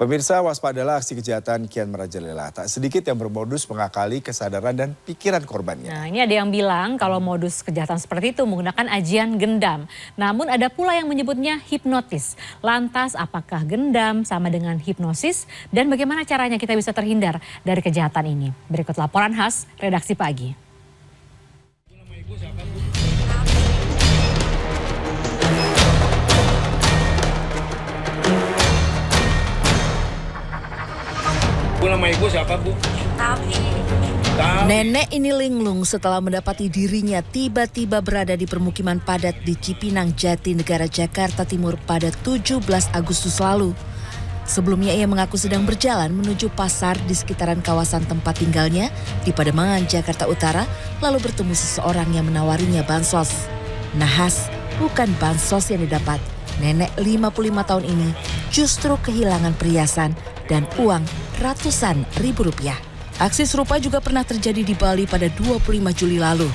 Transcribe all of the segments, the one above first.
Pemirsa, waspadalah aksi kejahatan kian merajalela. Tak sedikit yang bermodus mengakali kesadaran dan pikiran korbannya. Nah, ini ada yang bilang kalau modus kejahatan seperti itu menggunakan ajian gendam. Namun ada pula yang menyebutnya hipnotis. Lantas apakah gendam sama dengan hipnosis? Dan bagaimana caranya kita bisa terhindar dari kejahatan ini? Berikut laporan khas Redaksi Pagi. Nama ibu siapa, Bu? Tapi Nenek ini linglung setelah mendapati dirinya tiba-tiba berada di permukiman padat di Cipinang, Jatinegara, Jakarta Timur pada 17 Agustus lalu. Sebelumnya ia mengaku sedang berjalan menuju pasar di sekitaran kawasan tempat tinggalnya di Pademangan, Jakarta Utara, lalu bertemu seseorang yang menawarinya bansos. Nahas, bukan bansos yang didapat. Nenek 55 tahun ini justru kehilangan perhiasan dan uang ratusan ribu rupiah. Aksi serupa juga pernah terjadi di Bali pada 25 Juli lalu.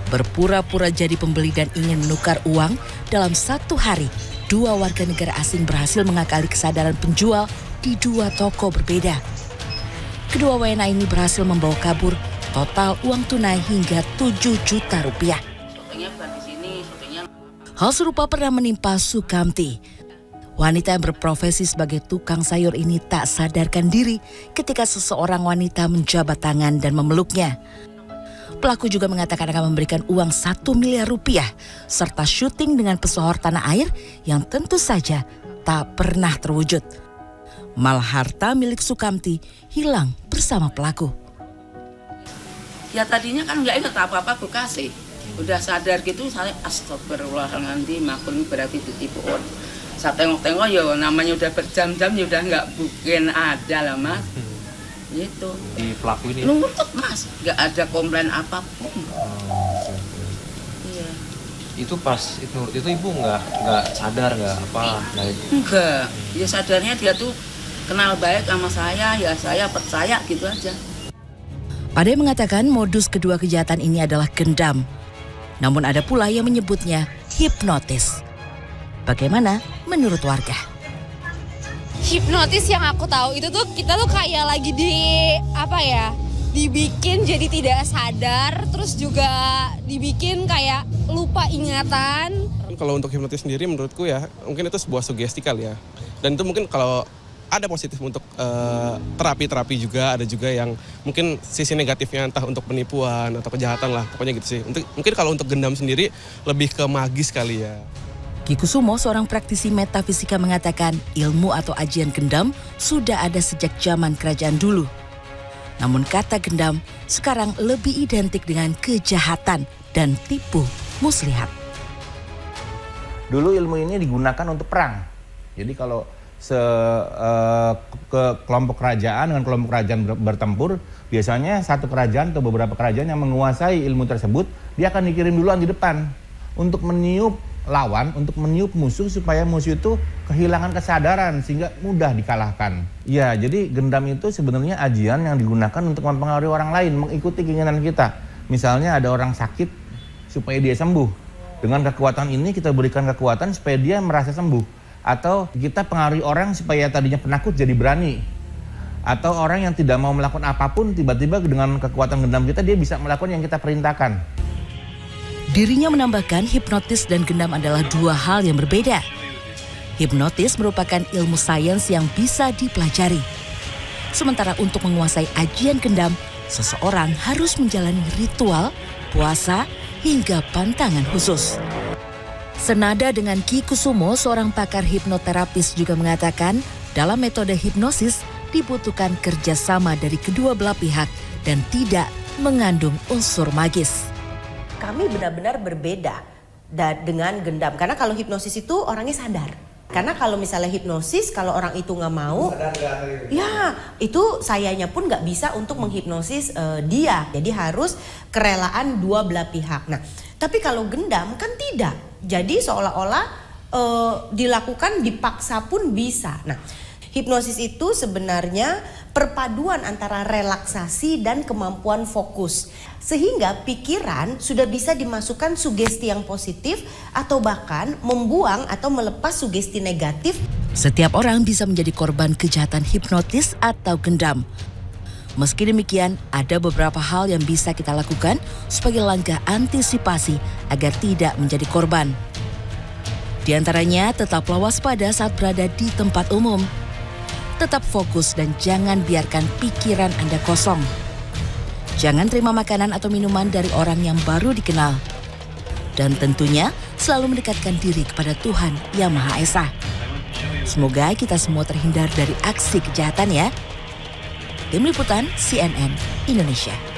Berpura-pura jadi pembeli dan ingin menukar uang, dalam satu hari, dua warga negara asing berhasil mengakali kesadaran penjual di dua toko berbeda. Kedua WNA ini berhasil membawa kabur total uang tunai hingga 7 juta rupiah. Hal serupa pernah menimpa Sukamti. Wanita yang berprofesi sebagai tukang sayur ini tak sadarkan diri ketika seseorang wanita menjabat tangan dan memeluknya. Pelaku juga mengatakan akan memberikan uang 1 miliar rupiah serta syuting dengan pesohor tanah air yang tentu saja tak pernah terwujud. Malah harta milik Sukamti hilang bersama pelaku. ya tadinya kan nggak inget apa-apa aku kasih. Udah sadar gitu saya astagfirullahaladzim, makhluk berarti ditipu orang. Saya tengok-tengok ya namanya udah berjam-jam ya udah nggak mungkin ada lah Mas. Gitu. Di pelaku ini? Nurut Mas, nggak ada komplain apapun. Iya. Itu pas itu ibu nggak sadar nggak apa? Enggak, ya sadarnya dia tuh kenal baik sama saya, ya saya percaya gitu aja. Pade mengatakan modus kedua kejahatan ini adalah gendam. Namun ada pula yang menyebutnya hipnotis. Bagaimana menurut warga? Hipnotis yang aku tahu itu tuh kita tuh kayak lagi dibikin jadi tidak sadar, terus juga dibikin kayak lupa ingatan. Kalau untuk hipnotis sendiri menurutku ya mungkin itu sebuah sugesti kali ya. Dan itu mungkin kalau ada positif untuk terapi juga, ada juga yang mungkin sisi negatifnya entah untuk penipuan atau kejahatan lah, pokoknya gitu sih. Mungkin kalau untuk gendam sendiri lebih ke magis kali ya. Ki Kusumo, seorang praktisi metafisika, mengatakan ilmu atau ajian gendam sudah ada sejak zaman kerajaan dulu. Namun kata gendam sekarang lebih identik dengan kejahatan dan tipu muslihat. Dulu ilmu ini digunakan untuk perang. Jadi kalau ke kelompok kerajaan dengan kelompok kerajaan bertempur, biasanya satu kerajaan atau beberapa kerajaan yang menguasai ilmu tersebut, dia akan dikirim duluan di depan untuk meniup lawan, untuk meniup musuh supaya musuh itu kehilangan kesadaran sehingga mudah dikalahkan. Ya, jadi gendam itu sebenarnya ajian yang digunakan untuk mempengaruhi orang lain, mengikuti keinginan kita. Misalnya ada orang sakit supaya dia sembuh. Dengan kekuatan ini kita berikan kekuatan supaya dia merasa sembuh. Atau kita pengaruhi orang supaya tadinya penakut jadi berani. Atau orang yang tidak mau melakukan apapun tiba-tiba dengan kekuatan gendam kita dia bisa melakukan yang kita perintahkan. Dirinya menambahkan hipnotis dan gendam adalah dua hal yang berbeda. Hipnotis merupakan ilmu sains yang bisa dipelajari. Sementara untuk menguasai ajian gendam, seseorang harus menjalani ritual, puasa, hingga pantangan khusus. Senada dengan Ki Kusumo, seorang pakar hipnoterapis juga mengatakan dalam metode hipnosis dibutuhkan kerjasama dari kedua belah pihak dan tidak mengandung unsur magis. Kami benar-benar berbeda dengan gendam. Karena kalau hipnosis itu orangnya sadar. Karena kalau misalnya hipnosis, kalau orang itu nggak mau, ya itu sayanya pun nggak bisa untuk menghipnosis dia. Jadi harus kerelaan dua belah pihak. Nah, tapi kalau gendam kan tidak. Jadi seolah-olah dilakukan dipaksa pun bisa. Nah, Hipnosis itu sebenarnya perpaduan antara relaksasi dan kemampuan fokus. Sehingga pikiran sudah bisa dimasukkan sugesti yang positif atau bahkan membuang atau melepas sugesti negatif. Setiap orang bisa menjadi korban kejahatan hipnotis atau gendam. Meski demikian, ada beberapa hal yang bisa kita lakukan sebagai langkah antisipasi agar tidak menjadi korban. Di antaranya, tetaplah waspada saat berada di tempat umum. Tetap fokus dan jangan biarkan pikiran Anda kosong. Jangan terima makanan atau minuman dari orang yang baru dikenal. Dan tentunya selalu mendekatkan diri kepada Tuhan Yang Maha Esa. Semoga kita semua terhindar dari aksi kejahatan ya. Tim Liputan CNN Indonesia.